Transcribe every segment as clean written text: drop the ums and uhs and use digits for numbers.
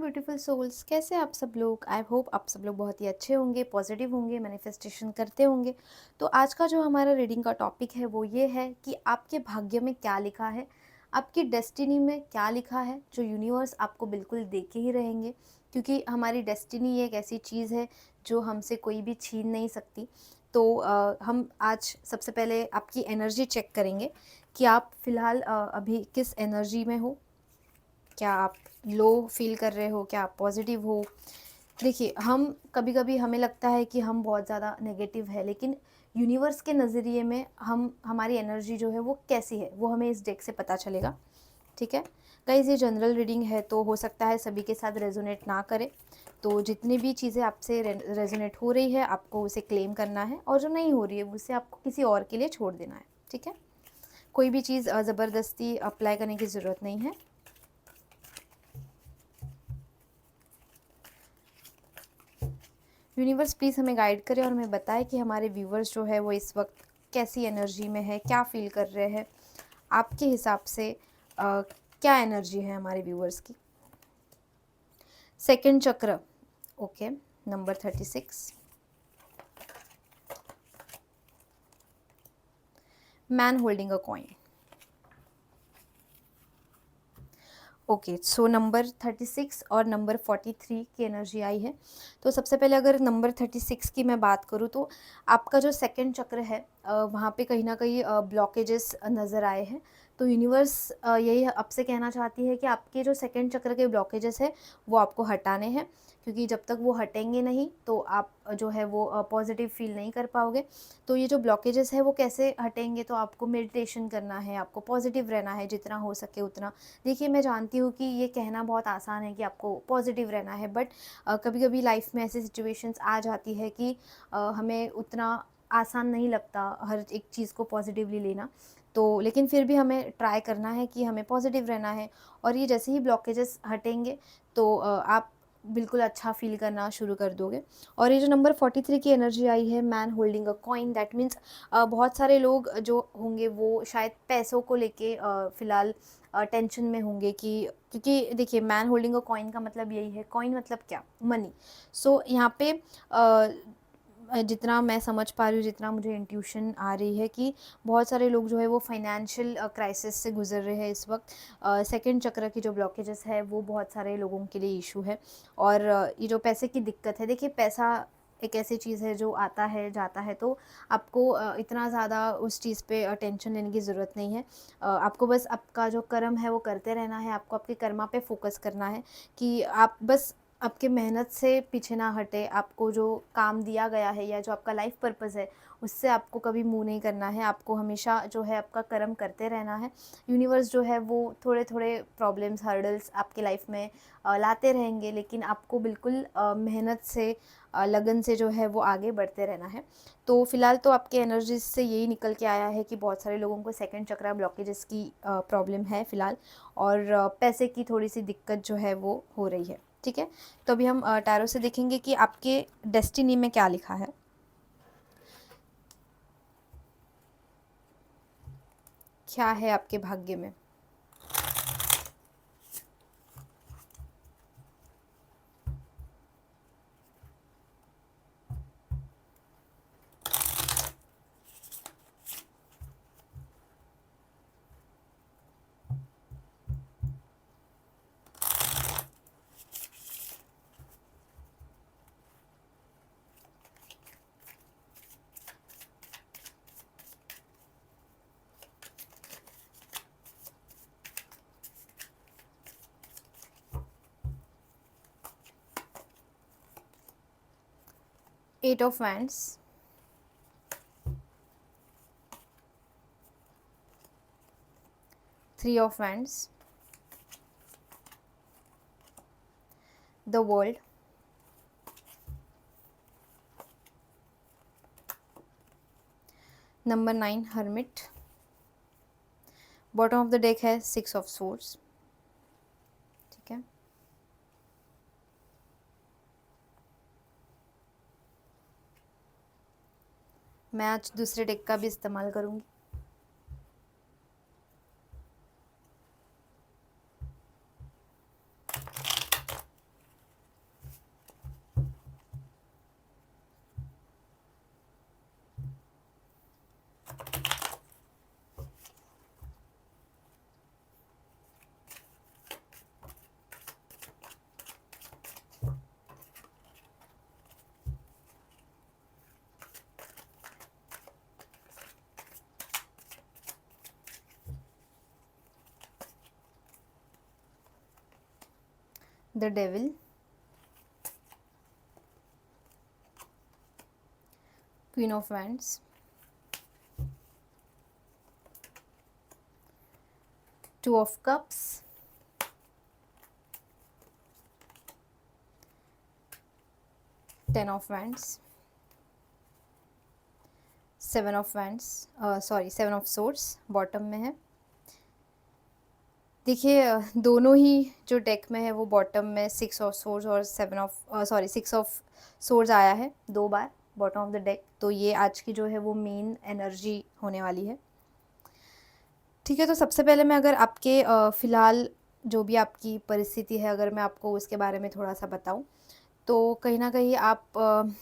Beautiful souls, कैसे आप सब लोग। आई होप आप सब लोग बहुत ही अच्छे होंगे, पॉजिटिव होंगे, मैनिफेस्टेशन करते होंगे। तो आज का जो हमारा रीडिंग का टॉपिक है वो ये है कि आपके भाग्य में क्या लिखा है, आपकी डेस्टिनी में क्या लिखा है, जो यूनिवर्स आपको बिल्कुल दे के ही रहेंगे। क्योंकि हमारी डेस्टिनी एक ऐसी चीज़ है जो हमसे कोई भी छीन नहीं सकती। तो हम आज सबसे पहले आपकी एनर्जी चेक करेंगे कि आप फ़िलहाल अभी किस एनर्जी में हो। क्या आप लो फील कर रहे हो, क्या आप पॉजिटिव हो। देखिए, हम कभी कभी हमें लगता है कि हम बहुत ज़्यादा नेगेटिव है, लेकिन यूनिवर्स के नज़रिए में हमारी एनर्जी जो है वो कैसी है वो हमें इस डेक से पता चलेगा। ठीक है गाइस, ये जनरल रीडिंग है तो हो सकता है सभी के साथ रेजोनेट ना करे। तो जितनी भी चीज़ें आपसे रेजोनेट हो रही है आपको उसे क्लेम करना है, और जो नहीं हो रही है उसे आपको किसी और के लिए छोड़ देना है। ठीक है, कोई भी चीज़ ज़बरदस्ती अप्लाई करने की ज़रूरत नहीं है। यूनिवर्स प्लीज़ हमें गाइड करे और हमें बताए कि हमारे व्यूवर्स जो है वो इस वक्त कैसी एनर्जी में है, क्या फील कर रहे हैं। आपके हिसाब से क्या एनर्जी है हमारे व्यूवर्स की। सेकंड चक्र, okay, number 36, man holding a coin. Okay, so number 36 और नंबर 43 की एनर्जी आई है। तो सबसे पहले अगर नंबर 36 की मैं बात करूँ तो आपका जो सेकंड चक्र है वहाँ पे कहीं ना कहीं ब्लॉकेजेस नज़र आए हैं। तो यूनिवर्स यही आपसे कहना चाहती है कि आपके जो सेकंड चक्र के ब्लॉकेजेस है वो आपको हटाने हैं, क्योंकि जब तक वो हटेंगे नहीं तो आप जो है वो पॉजिटिव फील नहीं कर पाओगे। तो ये जो ब्लॉकेजेस है वो कैसे हटेंगे, तो आपको मेडिटेशन करना है, आपको पॉजिटिव रहना है जितना हो सके उतना। देखिए, मैं जानती हूँ कि ये कहना बहुत आसान है कि आपको पॉजिटिव रहना है, बट कभी कभी लाइफ में ऐसी सिचुएशंस आ जाती है कि हमें उतना आसान नहीं लगता हर एक चीज़ को पॉजिटिवली लेना। तो लेकिन फिर भी हमें ट्राई करना है कि हमें पॉजिटिव रहना है। और ये जैसे ही ब्लॉकेजेस हटेंगे तो आप बिल्कुल अच्छा फील करना शुरू कर दोगे। और ये जो नंबर 43 की एनर्जी आई है, man holding a coin, that means बहुत सारे लोग जो होंगे वो शायद पैसों को लेके फ़िलहाल टेंशन में होंगे कि, क्योंकि देखिए मैन होल्डिंग अ कॉइन का मतलब यही है, कॉइन मतलब क्या, मनी। सो यहाँ पे जितना मैं समझ पा रही हूँ, जितना मुझे इंट्यूशन आ रही है कि बहुत सारे लोग जो है वो फाइनेंशियल क्राइसिस से गुजर रहे हैं इस वक्त। सेकंड चक्र की जो ब्लॉकेजेस है वो बहुत सारे लोगों के लिए इशू है। और ये जो पैसे की दिक्कत है, देखिए पैसा एक ऐसी चीज़ है जो आता है जाता है, तो आपको इतना ज़्यादा उस चीज़ पे टेंशन लेने की ज़रूरत नहीं है। आपको बस आपका जो कर्म है वो करते रहना है, आपको आपके कर्मा पे फोकस करना है कि आप बस आपके मेहनत से पीछे ना हटे। आपको जो काम दिया गया है या जो आपका लाइफ पर्पस है उससे आपको कभी मुंह नहीं करना है, आपको हमेशा जो है आपका कर्म करते रहना है। यूनिवर्स जो है वो थोड़े थोड़े प्रॉब्लम्स, हर्डल्स आपके लाइफ में लाते रहेंगे, लेकिन आपको बिल्कुल मेहनत से लगन से जो है वो आगे बढ़ते रहना है। तो फिलहाल तो आपके एनर्जीज से यही निकल के आया है कि बहुत सारे लोगों को सेकंड चक्रा ब्लॉकेजेस की प्रॉब्लम है फ़िलहाल, और पैसे की थोड़ी सी दिक्कत जो है वो हो रही है। ठीक है, तो अभी हम टैरो से देखेंगे कि आपके डेस्टिनी में क्या लिखा है, क्या है आपके भाग्य में। 8 of wands, 3 of wands, the world, number 9 hermit, bottom of the deck है 6 ऑफ सोर्ड्स। ठीक है, मैं आज दूसरे डेक का भी इस्तेमाल करूँगी। The devil, queen of wands, two of cups, ten of wands, seven of wands, sorry seven of swords bottom में है। देखिए दोनों ही जो डेक में है वो बॉटम में सिक्स ऑफ सोर्ड्स और सिक्स ऑफ सोर्ड्स आया है 2 बार बॉटम ऑफ द डेक। तो ये आज की जो है वो मेन एनर्जी होने वाली है। ठीक है, तो सबसे पहले मैं अगर आपके फ़िलहाल जो भी आपकी परिस्थिति है अगर मैं आपको उसके बारे में थोड़ा सा बताऊं, तो कहीं ना कहीं आप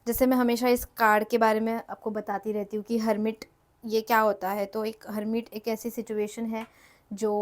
जैसे मैं हमेशा इस कार्ड के बारे में आपको बताती रहती हूँ कि हर्मिट ये क्या होता है। तो एक हर्मिट एक ऐसी सिचुएशन है जो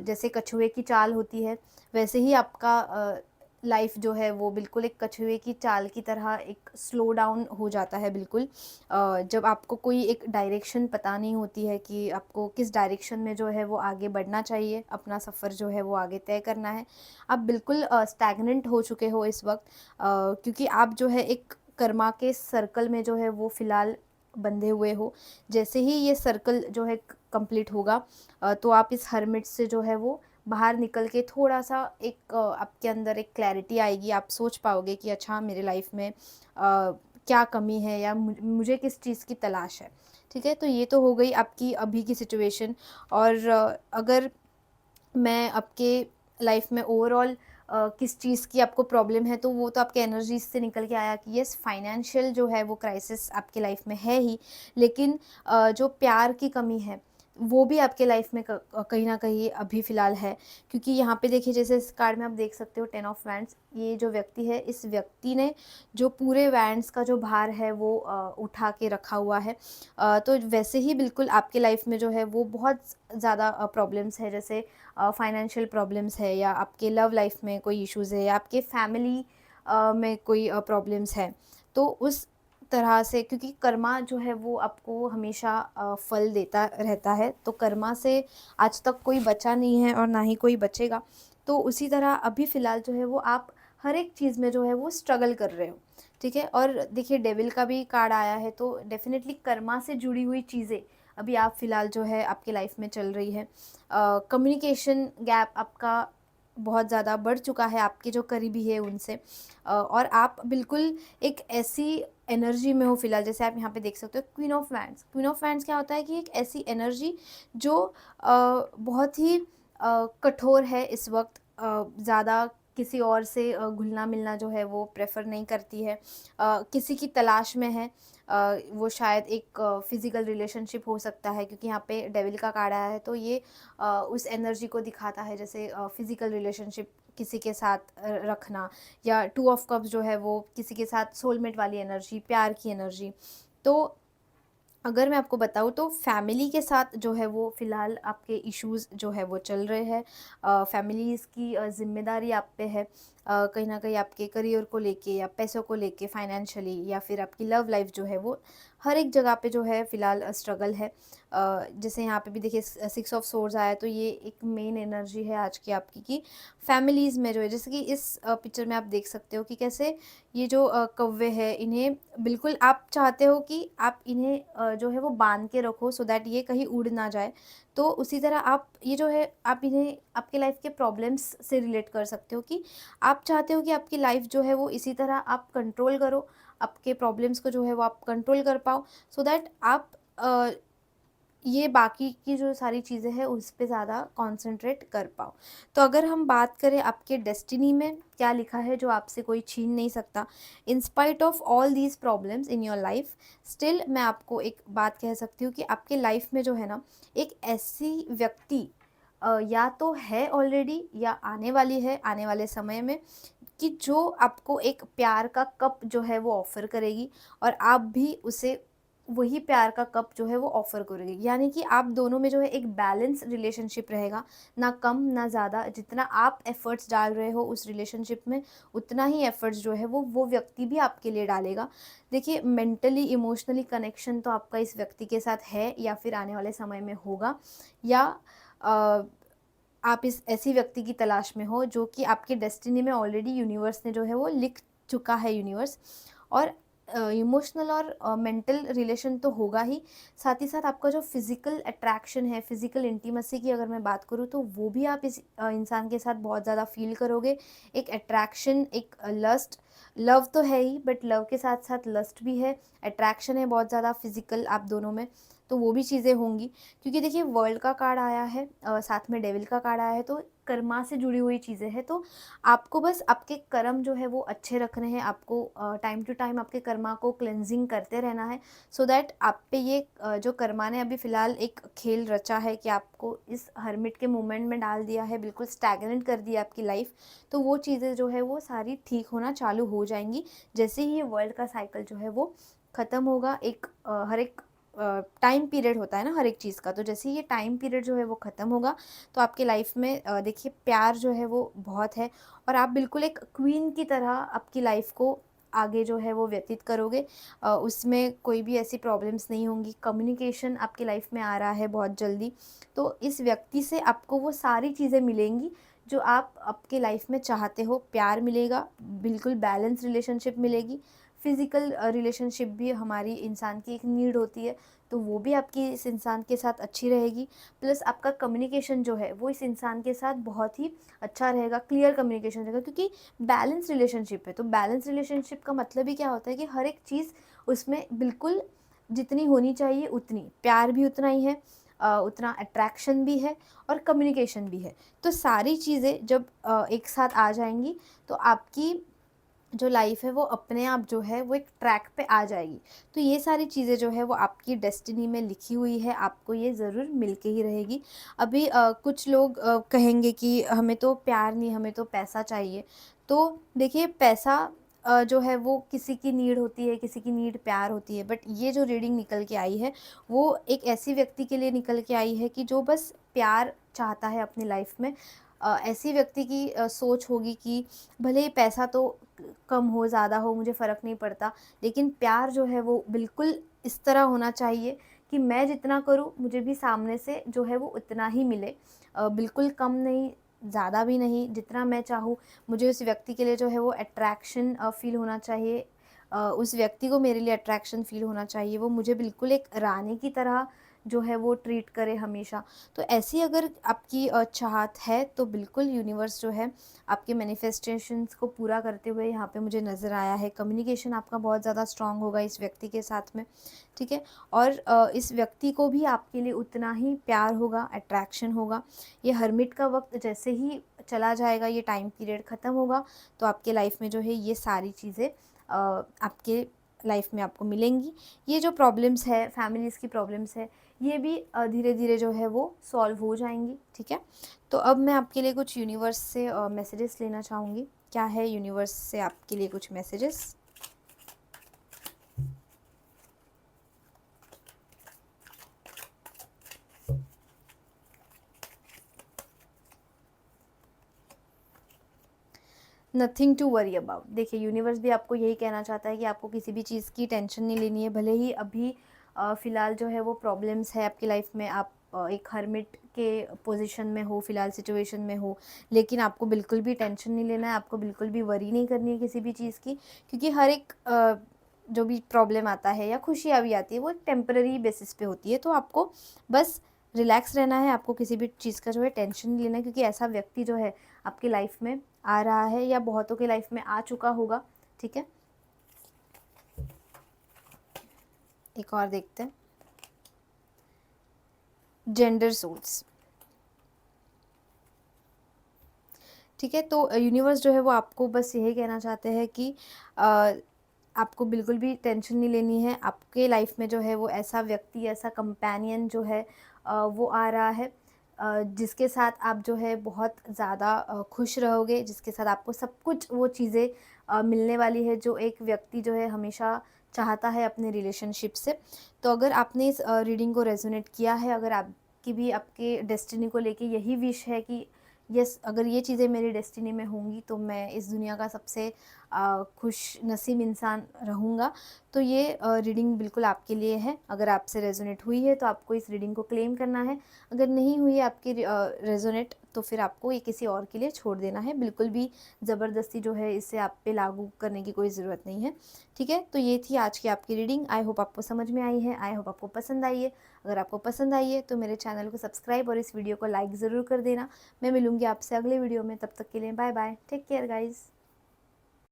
जैसे कछुए की चाल होती है वैसे ही आपका लाइफ जो है वो बिल्कुल एक कछुए की चाल की तरह एक स्लो डाउन हो जाता है बिल्कुल। जब आपको कोई एक डायरेक्शन पता नहीं होती है कि आपको किस डायरेक्शन में जो है वो आगे बढ़ना चाहिए, अपना सफ़र जो है वो आगे तय करना है, आप बिल्कुल स्टैग्नेंट हो चुके हो इस वक्त, क्योंकि आप जो है एक कर्मा के सर्कल में जो है वो फ़िलहाल बंधे हुए हो। जैसे ही ये सर्कल जो है कंप्लीट होगा तो आप इस हर्मिट से जो है वो बाहर निकल के थोड़ा सा एक आपके अंदर एक क्लैरिटी आएगी। आप सोच पाओगे कि अच्छा मेरे लाइफ में क्या कमी है या मुझे किस चीज़ की तलाश है। ठीक है, तो ये तो हो गई आपकी अभी की सिचुएशन। और अगर मैं आपके लाइफ में ओवरऑल किस चीज़ की आपको प्रॉब्लम है तो वो तो आपके एनर्जीज से निकल के आया कि यस फाइनेंशियल जो है वो क्राइसिस आपके लाइफ में है ही, लेकिन जो प्यार की कमी है वो भी आपके लाइफ में कहीं ना कहीं अभी फ़िलहाल है। क्योंकि यहाँ पे देखिए जैसे इस कार्ड में आप देख सकते हो 10 ऑफ वैंड्स, ये जो व्यक्ति है इस व्यक्ति ने जो पूरे वैंड्स का जो भार है वो उठा के रखा हुआ है। तो वैसे ही बिल्कुल आपके लाइफ में जो है वो बहुत ज़्यादा प्रॉब्लम्स है, जैसे फाइनेंशियल प्रॉब्लम्स है या आपके लव लाइफ में कोई इश्यूज़ है या आपके फैमिली में कोई प्रॉब्लम्स है। तो उस तरह से क्योंकि कर्मा जो है वो आपको हमेशा फल देता रहता है, तो कर्मा से आज तक कोई बचा नहीं है और ना ही कोई बचेगा। तो उसी तरह अभी फ़िलहाल जो है वो आप हर एक चीज़ में जो है वो स्ट्रगल कर रहे हो। ठीक है, और देखिए डेविल का भी कार्ड आया है तो डेफिनेटली कर्मा से जुड़ी हुई चीज़ें अभी आप फ़िलहाल जो है आपके लाइफ में चल रही है। कम्युनिकेशन गैप आपका बहुत ज़्यादा बढ़ चुका है आपके जो करीबी है उनसे, और आप बिल्कुल एक ऐसी एनर्जी में हो फ़िलहाल, जैसे आप यहाँ पे देख सकते हो queen of wands. Queen of wands क्या होता है कि एक ऐसी एनर्जी जो बहुत ही कठोर है इस वक्त, ज़्यादा किसी और से घुलना मिलना जो है वो प्रेफर नहीं करती है, किसी की तलाश में है। वो शायद एक फ़िज़िकल रिलेशनशिप हो सकता है क्योंकि यहाँ पे डेविल का कार्ड आया है तो ये उस एनर्जी को दिखाता है, जैसे फ़िज़िकल रिलेशनशिप किसी के साथ रखना, या टू ऑफ कप्स जो है वो किसी के साथ सोलमेट वाली एनर्जी, प्यार की एनर्जी। तो अगर मैं आपको बताऊँ तो फैमिली के साथ जो है वो फ़िलहाल आपके इश्यूज़ जो है वो चल रहे हैं। फैमिलीज़ की ज़िम्मेदारी आप पे है, कहीं न कहीं आपके करियर को लेके या पैसों को लेके फाइनेंशियली, या फिर आपकी लव लाइफ़ जो है वो हर एक जगह पे जो है फ़िलहाल स्ट्रगल है। जैसे यहाँ पे भी देखिए सिक्स ऑफ सोर्ड्स आया तो ये एक मेन एनर्जी है आज की आपकी कि फैमिलीज़ में जो है, जैसे कि इस पिक्चर में आप देख सकते हो कि कैसे ये जो कौवे हैं इन्हें बिल्कुल आप चाहते हो कि आप इन्हें जो है वो बांध के रखो सो दैट ये कहीं उड़ ना जाए। तो उसी तरह आप ये जो है आप इन्हें आपके लाइफ के प्रॉब्लम्स से रिलेट कर सकते हो कि आप चाहते हो कि आपकी लाइफ जो है वो इसी तरह आप कंट्रोल करो, आपके प्रॉब्लम्स को जो है वो आप कंट्रोल कर पाओ सो दैट आप ये बाकी की जो सारी चीज़ें हैं उस पे ज़्यादा कॉन्सेंट्रेट कर पाओ। तो अगर हम बात करें आपके डेस्टिनी में क्या लिखा है जो आपसे कोई छीन नहीं सकता, in spite of all these problems in your life, still मैं आपको एक बात कह सकती हूँ कि आपके लाइफ में जो है ना एक ऐसी व्यक्ति या तो है ऑलरेडी या आने वाली है आने वाले समय में, कि जो आपको एक प्यार का कप जो है वो ऑफ़र करेगी और आप भी उसे वही प्यार का कप जो है वो ऑफ़र करोगे। यानी कि आप दोनों में जो है एक बैलेंस रिलेशनशिप रहेगा, ना कम ना ज़्यादा। जितना आप एफ़र्ट्स डाल रहे हो उस रिलेशनशिप में उतना ही एफ़र्ट्स जो है वो व्यक्ति भी आपके लिए डालेगा। देखिए मेंटली इमोशनली कनेक्शन तो आपका इस व्यक्ति के साथ है या फिर आने वाले समय में होगा, या आप इस ऐसी व्यक्ति की तलाश में हो जो कि आपके डेस्टिनी में ऑलरेडी यूनिवर्स ने जो है वो लिख चुका है यूनिवर्स। और इमोशनल और मेंटल रिलेशन तो होगा ही, साथ ही साथ आपका जो फिज़िकल अट्रैक्शन है, फिज़िकल इंटीमेसी की अगर मैं बात करूँ तो वो भी आप इस इंसान के साथ बहुत ज़्यादा फ़ील करोगे। एक अट्रैक्शन, एक लस्ट, लव तो है ही बट लव के साथ-साथ लस्ट भी है, अट्रैक्शन है बहुत ज़्यादा फिज़िकल आप दोनों में, तो वो भी चीज़ें होंगी। क्योंकि देखिए वर्ल्ड का कार्ड आया है, साथ में डेविल का कार्ड आया है, तो कर्मा से जुड़ी हुई चीज़ें हैं। तो आपको बस आपके कर्म जो है वो अच्छे रखने हैं, आपको टाइम टू टाइम आपके कर्मा को क्लेंजिंग करते रहना है, सो दैट आप पे ये जो कर्मा ने अभी फ़िलहाल एक खेल रचा है कि आपको इस हर्मिट के मोमेंट में डाल दिया है, बिल्कुल स्टैग्नेंट कर दिया आपकी लाइफ, तो वो चीज़ें जो है वो सारी ठीक होना चालू हो जाएंगी जैसे ही ये वर्ल्ड का साइकिल जो है वो ख़त्म होगा। एक हर एक टाइम पीरियड होता है ना हर एक चीज़ का, तो जैसे ही ये टाइम पीरियड जो है वो ख़त्म होगा तो आपके लाइफ में देखिए प्यार जो है वो बहुत है, और आप बिल्कुल एक क्वीन की तरह आपकी लाइफ को आगे जो है वो व्यतीत करोगे। उसमें कोई भी ऐसी प्रॉब्लम्स नहीं होंगी। कम्युनिकेशन आपकी लाइफ में आ रहा है बहुत जल्दी, तो इस व्यक्ति से आपको वो सारी चीज़ें मिलेंगी जो आप आपके लाइफ में चाहते हो। प्यार मिलेगा, बिल्कुल बैलेंस रिलेशनशिप मिलेगी, फ़िज़िकल रिलेशनशिप भी हमारी इंसान की एक नीड होती है, तो वो भी आपकी इस इंसान के साथ अच्छी रहेगी। प्लस आपका कम्युनिकेशन जो है वो इस इंसान के साथ बहुत ही अच्छा रहेगा, क्लियर कम्युनिकेशन रहेगा, क्योंकि बैलेंस रिलेशनशिप है। तो बैलेंस रिलेशनशिप का मतलब ही क्या होता है कि हर एक चीज़ उसमें बिल्कुल जितनी होनी चाहिए उतनी, प्यार भी उतना ही है, उतना अट्रैक्शन भी है और कम्युनिकेशन भी है। तो सारी चीज़ें जब एक साथ आ जाएँगी तो आपकी जो लाइफ है वो अपने आप जो है वो एक ट्रैक पे आ जाएगी। तो ये सारी चीज़ें जो है वो आपकी डेस्टिनी में लिखी हुई है, आपको ये ज़रूर मिल के ही रहेगी। अभी कुछ लोग कहेंगे कि हमें तो प्यार नहीं, हमें तो पैसा चाहिए। तो देखिए पैसा जो है वो किसी की नीड होती है, किसी की नीड प्यार होती है, बट ये जो रीडिंग निकल के आई है वो एक ऐसी व्यक्ति के लिए निकल के आई है कि जो बस प्यार चाहता है अपनी लाइफ में। ऐसी व्यक्ति की सोच होगी कि भले ही पैसा तो कम हो ज़्यादा हो मुझे फ़र्क नहीं पड़ता, लेकिन प्यार जो है वो बिल्कुल इस तरह होना चाहिए कि मैं जितना करूँ मुझे भी सामने से जो है वो उतना ही मिले। बिल्कुल कम नहीं, ज़्यादा भी नहीं, जितना मैं चाहूँ मुझे उस व्यक्ति के लिए जो है वो अट्रैक्शन फ़ील होना चाहिए। उस व्यक्ति को मेरे लिए अट्रैक्शन फ़ील होना चाहिए, वो मुझे बिल्कुल एक रानी की तरह जो है वो ट्रीट करे हमेशा। तो ऐसी अगर आपकी चाहत है तो बिल्कुल यूनिवर्स जो है आपके मैनिफेस्टेशंस को पूरा करते हुए यहाँ पे मुझे नज़र आया है। कम्युनिकेशन आपका बहुत ज़्यादा स्ट्रॉन्ग होगा इस व्यक्ति के साथ में, ठीक है? और इस व्यक्ति को भी आपके लिए उतना ही प्यार होगा, अट्रैक्शन होगा। ये हर्मिट का वक्त जैसे ही चला जाएगा, ये टाइम पीरियड ख़त्म होगा, तो आपके लाइफ में जो है ये सारी चीज़ें आपके लाइफ में आपको मिलेंगी। ये जो प्रॉब्लम्स है, फैमिलीज़ की प्रॉब्लम्स है, ये भी धीरे-धीरे जो है वो सॉल्व हो जाएँगी, ठीक है? तो अब मैं आपके लिए कुछ यूनिवर्स से मैसेजेस लेना चाहूँगी। क्या है यूनिवर्स से आपके लिए कुछ messages? Nothing to worry about. देखिए यूनिवर्स भी आपको यही कहना चाहता है कि आपको किसी भी चीज़ की टेंशन नहीं लेनी है। भले ही अभी फ़िलहाल जो है वो प्रॉब्लम्स है आपकी लाइफ में, आप एक हर्मिट के पोजीशन में हो, फ़िलहाल सिचुएशन में हो, लेकिन आपको बिल्कुल भी टेंशन नहीं लेना है, आपको बिल्कुल भी वरी नहीं करनी है किसी भी चीज़ की, क्योंकि हर एक जो भी प्रॉब्लम आता है या खुशियाँ भी आती है वो एक टेम्पररी बेसिस पे होती है। तो आपको बस रिलैक्स रहना है, आपको किसी भी चीज़ का जो है टेंशन नहीं लेना है, क्योंकि ऐसा व्यक्ति जो है आपकी लाइफ में आ रहा है या बहुतों की लाइफ में आ चुका होगा, ठीक है? एक और देखते हैं, जेंडर सोल्स, ठीक है? तो यूनिवर्स जो है वो आपको बस यही कहना चाहते हैं कि अ, आपको बिल्कुल भी टेंशन नहीं लेनी है। आपके लाइफ में जो है वो ऐसा व्यक्ति, ऐसा कंपेनियन जो है वो आ रहा है, जिसके साथ आप जो है बहुत ज़्यादा खुश रहोगे, जिसके साथ आपको सब कुछ वो चीज़ें मिलने वाली है जो एक व्यक्ति जो है हमेशा चाहता है अपने रिलेशनशिप से। तो अगर आपने इस रीडिंग को रेज़ोनेट किया है, अगर आपकी भी आपके डेस्टिनी को लेके यही विश है कि यस, अगर ये चीज़ें मेरी डेस्टिनी में होंगी तो मैं इस दुनिया का सबसे खुश नसीब इंसान रहूँगा। तो ये रीडिंग बिल्कुल आपके लिए है। अगर आपसे रेज़ोनेट हुई है तो आपको इस रीडिंग को क्लेम करना है। अगर नहीं हुई है आपकी रेज़ोनेट, तो फिर आपको ये किसी और के लिए छोड़ देना है। बिल्कुल भी ज़बरदस्ती जो है इसे आप पे लागू करने की कोई ज़रूरत नहीं है, ठीक है? तो ये थी आज की आपकी रीडिंग। आई होप आपको समझ में आई है, आई होप आपको पसंद आई है। अगर आपको पसंद आई है तो मेरे चैनल को सब्सक्राइब और इस वीडियो को लाइक ज़रूर कर देना। मैं मिलूँगी आपसे अगले वीडियो में, तब तक के लिए bye bye, take care guys.